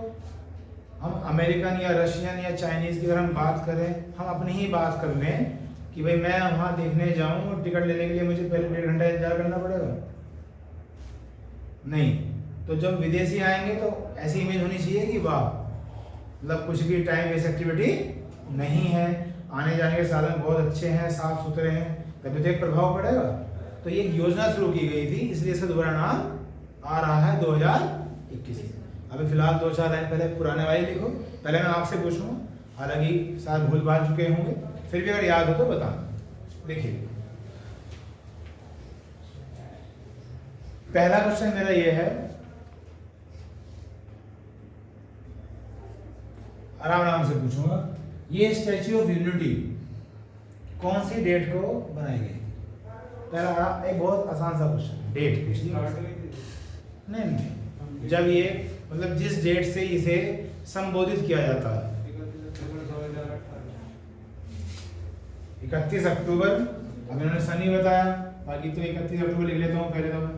हम अमेरिकन या रशियन या चाइनीज़ की अगर हम बात करें, हम अपनी ही बात कर लें कि भाई मैं वहाँ देखने जाऊँ और टिकट लेने के लिए मुझे पहले 1.5 घंटा इंतजार करना पड़ेगा? नहीं। तो जब विदेशी आएंगे तो ऐसी इमेज होनी चाहिए कि वाह, मतलब कुछ भी टाइम वेस्ट एक्टिविटी नहीं है, आने जाने के साधन बहुत अच्छे हैं, साफ सुथरे हैं, तभी तो एक प्रभाव पड़ेगा। तो ये योजना शुरू की गई थी, इसलिए इसका दोबारा नाम आ रहा है 2021। अभी फिलहाल 2-4 लाइन पहले पुराने वाली लिखो। पहले मैं आपसे पूछूँ, हालांकि शायद भूल भाल चुके होंगे, फिर भी अगर याद हो तो बताना। देखिए पहला क्वेश्चन मेरा ये है, आराम आराम से पूछूंगा, ये स्टैच्यू ऑफ यूनिटी कौन सी डेट को बनाई गई? पहला एक बहुत आसान सा क्वेश्चन, डेट पूछिए। नहीं, जब ये मतलब जिस डेट से इसे संबोधित किया जाता है। 31 अक्टूबर। अब इन्होंने सनी बताया, बाकी तो 31 अक्टूबर लिख लेता हूँ पहले तो मैं,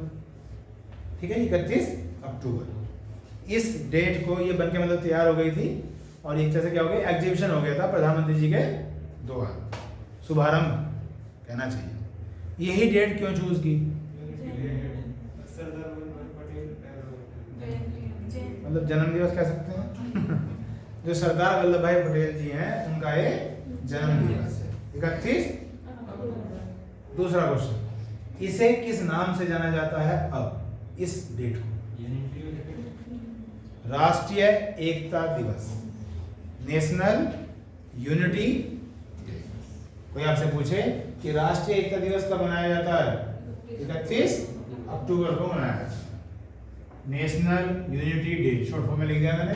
ठीक है। 31 अक्टूबर इस डेट को ये बनके मतलब तैयार हो गई थी, और एक तरह से क्या हो गया, एग्जीबिशन हो गया था प्रधानमंत्री जी के द्वारा, शुभारंभ कहना चाहिए। यही डेट क्यों चूज की? मतलब जन्म दिवस कह सकते हैं जो सरदार वल्लभ भाई पटेल जी हैं उनका ये जन्म दिवस है 31। दूसरा क्वेश्चन, इसे किस नाम से जाना जाता है अब इस डेट को? राष्ट्रीय एकता दिवस, नेशनल यूनिटी डे। कोई आपसे पूछे कि राष्ट्रीय एकता दिवस कब मनाया जाता है? 31 अक्टूबर को मनाया जाता है। National unity day short form में लिख दिया मैंने,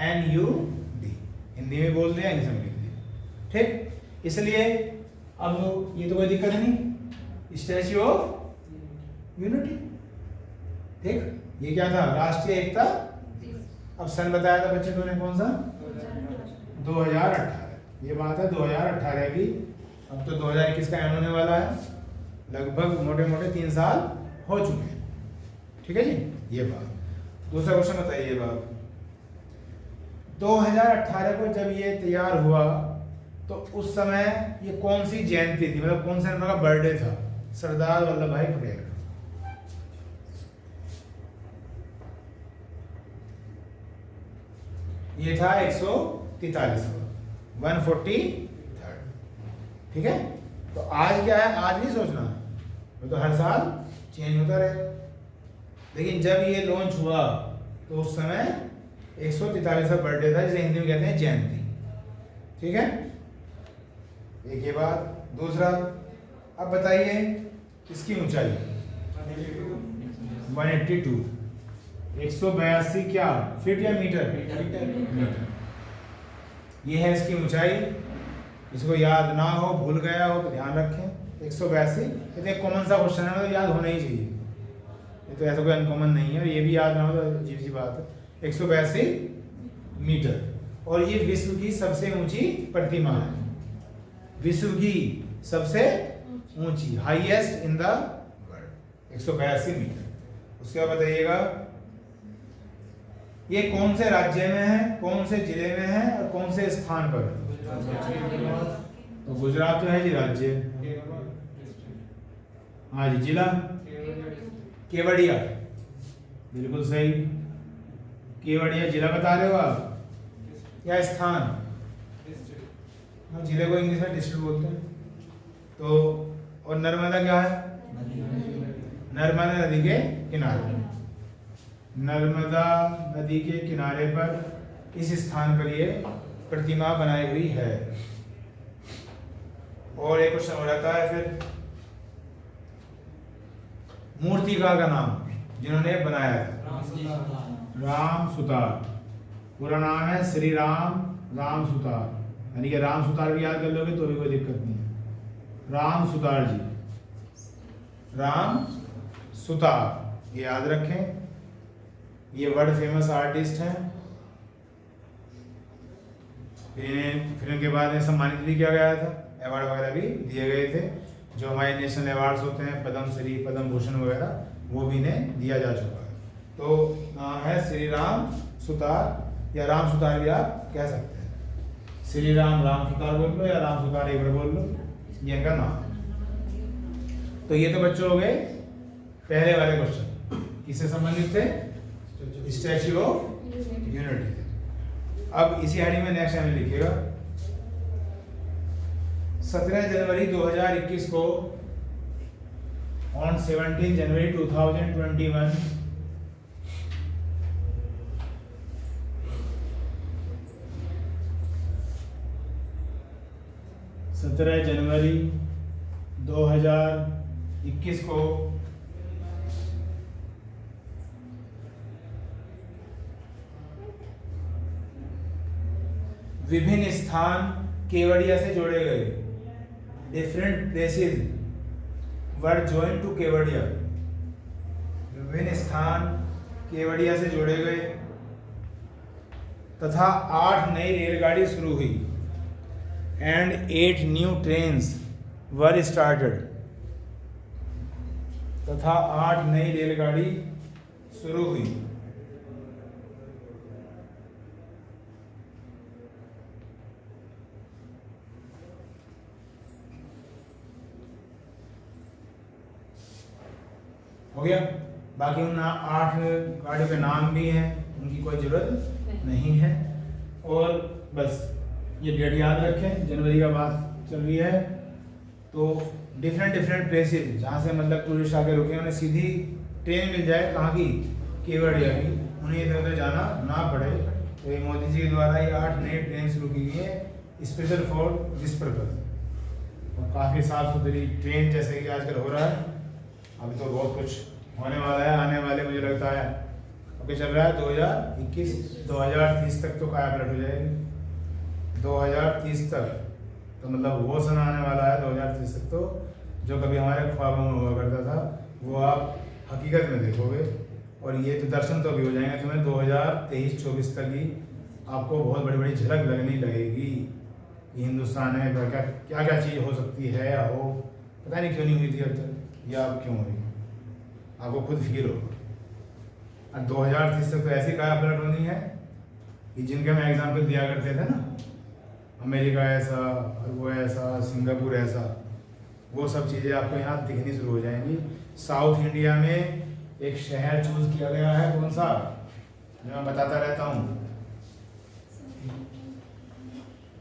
NUD, हिंदी में बोल दिया, इंग्लिश में लिख दिया, ठीक। इसलिए अब ये तो कोई दिक्कत नहीं, स्टैच्यू ऑफ यूनिटी, ठीक। ये क्या था? राष्ट्रीय एकता। अब सन बताया था बच्चे तुमने कौन सा? 2018। ये बात है 2018 की। अब तो 2021 का एंड होने वाला है, लगभग मोटे मोटे 3 साल हो चुके हैं, ठीक है जी। ये बात। दूसरा क्वेश्चन बताइए, ये बात 2018 को जब ये तैयार हुआ तो उस समय ये कौन सी जयंती थी, मतलब कौन सा उनका बर्थडे था? सरदार वल्लभ भाई पटेल का। ये था 143, 143, ठीक है। तो आज क्या है? आज नहीं सोचना, वो तो हर साल चेंज होता रहे। लेकिन जब ये लॉन्च हुआ तो उस समय 143वां बर्थडे था, जिसे हिंदी में कहते हैं जयंती, ठीक है। एक ये बात। दूसरा, अब बताइए इसकी ऊंचाई 182, 182 क्या फीट या मीटर? मीटर। ये है इसकी ऊंचाई। इसको याद ना हो, भूल गया हो तो ध्यान रखें। 182 इतने कॉमन सा क्वेश्चन है, मतलब याद होना ही चाहिए, ये तो ऐसा कोई अनकॉमन नहीं है। और ये भी याद ना हो तो अजीब सी बात है। 182 मीटर। और ये विश्व की सबसे ऊंची प्रतिमा है, विश्व की सबसे ऊंची, highest in the world, 182 metres. उसके बाद बताइएगा ये कौन से राज्य में है, कौन से जिले में है और कौन से स्थान पर है? तो गुजरात तो है जी राज्य। हाँ जी, जिला केवड़िया, बिल्कुल सही। केवड़िया जिला बता रहे हो आप या स्थान? हाँ, जिले को इंग्लिश में डिस्ट्रिक्ट बोलते हैं। तो और नर्मदा क्या है? नर्मदा नदी के किनारे। नर्मदा नदी के किनारे पर इस स्थान पर ये प्रतिमा बनाई हुई है। और एक क्वेश्चन हो जाता है फिर, मूर्तिकार का नाम जिन्होंने बनाया था? राम सुतार। पूरा नाम है श्री राम राम सुतार, यानी कि राम सुतार भी याद कर लोगे तो भी कोई दिक्कत नहीं है। राम सुतार जी, राम सुतार, ये याद रखें। ये वर्ल्ड फेमस आर्टिस्ट हैं। फिर इनके बाद इन्हें सम्मानित भी किया गया था, अवार्ड वगैरह भी दिए गए थे। जो हमारे नेशनल अवार्ड्स होते हैं, पद्म श्री, पद्म भूषण वगैरह, वो भी इन्हें दिया जा चुका है। तो नाम है श्री राम सुतार या राम सुतार भी आप कह सकते हैं। श्री राम राम सुतार बोल लो या राम सुतार एक बार बोल लो, ये इनका नाम। तो ये तो बच्चों हो गए पहले वाले क्वेश्चन, किससे संबंधित थे? Statue of unity. अब इसी हेडिंग में नेक्स्ट टाइम लिखिएगा 17 जनवरी 2021 को ऑन 17 जनवरी 2021 17 जनवरी 2021 को विभिन्न स्थान केवड़िया से जोड़े गए। Different places where join to Kevadia. विभिन्न स्थान केवड़िया से जोड़े गए तथा 8 नई रेलगाड़ी शुरू हुई and 8 new trains were started. तथा 8 नई रेलगाड़ी शुरू हुई। हो गया। बाकी उन 8 गाड़ियों के नाम भी हैं, उनकी कोई जरूरत नहीं है। और बस ये डेट याद रखें, जनवरी का बात चल रही है। तो डिफरेंट प्लेसेस जहाँ से मतलब टूरिस्ट आके रुके, उन्हें सीधी ट्रेन मिल जाए कहाँ की? केवड़िया की, उन्हें इधर उधर जाना ना पड़े। तो ये मोदी जी के द्वारा ये 8 नई ट्रेन शुरू की गई है स्पेशल फॉर दिस पर्पज। और काफ़ी साफ सुथरी ट्रेन जैसे कि आजकल हो रहा है। अभी तो बहुत कुछ होने वाला है, आने वाले मुझे लगता है अभी चल रहा है 2021, 2030 तक तो काया पलट हो जाएगी। 2030 तक तो मतलब वो सन आने वाला है 2030 तक, तो जो कभी हमारे ख्वाबों में हुआ करता था वो आप हकीकत में देखोगे। और ये तो दर्शन तो अभी हो जाएंगे तुम्हें 2023-24 तक ही आपको बहुत बड़ी बड़ी झलक लगने लगेगी कि हिंदुस्तान में क्या क्या चीज़ हो सकती है या हो, पता नहीं क्यों नहीं हुई थी अब तक, या अब क्यों हो रही, आपको खुद फील होगा। और 2030 तक तो ऐसी काया पलट होनी है कि जिनके हम एग्जाम्पल दिया करते थे ना, अमेरिका ऐसा और वो ऐसा, सिंगापुर ऐसा, वो सब चीज़ें आपको यहाँ दिखनी शुरू हो जाएंगी। साउथ इंडिया में एक शहर चूज किया गया है, कौन सा, जो मैं बताता रहता हूँ।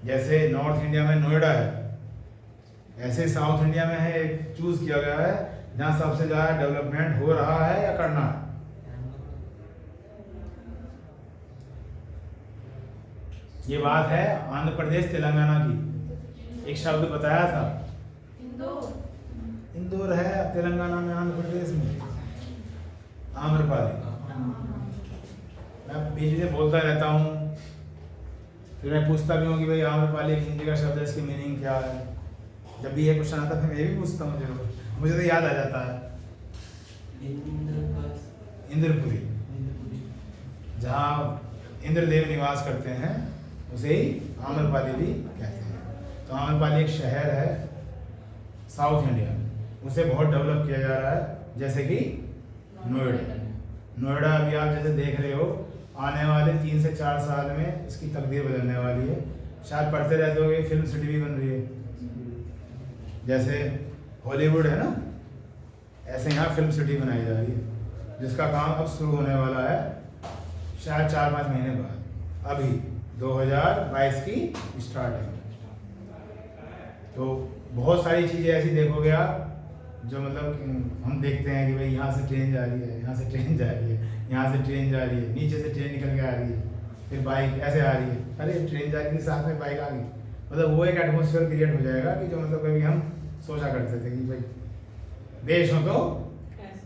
जैसे नॉर्थ इंडिया में नोएडा है, ऐसे साउथ इंडिया में है एक चूज किया गया है जहाँ सबसे ज़्यादा डेवलपमेंट हो रहा है या करना है। ये बात है आंध्र प्रदेश तेलंगाना की। एक शब्द बताया था, इंदौर है तेलंगाना में, आंध्र प्रदेश में आम्रपाली। मैं बीच में बोलता रहता हूँ, फिर मैं पूछता भी हूँ कि भाई आम्रपाली हिंदी का शब्द है, इसकी मीनिंग क्या है। जब भी ये क्वेश्चन आता है फिर मैं भी पूछता हूँ जरूर, मुझे तो याद आ जाता है। इंद्रपुरी, जहाँ इंद्रदेव निवास करते हैं उसे ही आम्रपाली भी कहते हैं। तो आम्रपाली एक शहर है साउथ इंडिया में, उसे बहुत डेवलप किया जा रहा है। जैसे कि नोएडा अभी आप जैसे देख रहे हो, आने वाले 3 से 4 साल में इसकी तकदीर बदलने वाली है। शायद पढ़ते रहते हो, फिल्म सिटी भी बन रही है। जैसे हॉलीवुड है ना, ऐसे यहाँ फिल्म सिटी बनाई जा रही है, जिसका काम अब शुरू होने वाला है शायद 4-5 महीने बाद। अभी 2022 की स्टार्टिंग। तो बहुत सारी चीज़ें ऐसी देखोगे आप जो मतलब हम देखते हैं कि भाई यहाँ से ट्रेन जा रही है, यहाँ से ट्रेन जा रही है, यहाँ से ट्रेन जा रही है, नीचे से ट्रेन निकल के आ रही है, फिर बाइक ऐसे आ रही है, अरे ट्रेन जा रही थी साथ में बाइक आ गई। मतलब वो एक एटमोसफियर क्रिएट हो जाएगा कि जो मतलब कभी हम सोचा करते थे कि भाई देश हो तो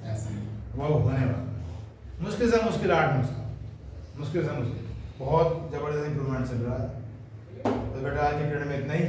ऐसा, वो होने वाला। मुश्किल से मुश्किल 8 नुस्खा, मुश्किल से मुश्किल, बहुत ज़बरदस्त इंप्रूवमेंट चल रहा है। तो बेटा आज के पीरियड में इतना ही।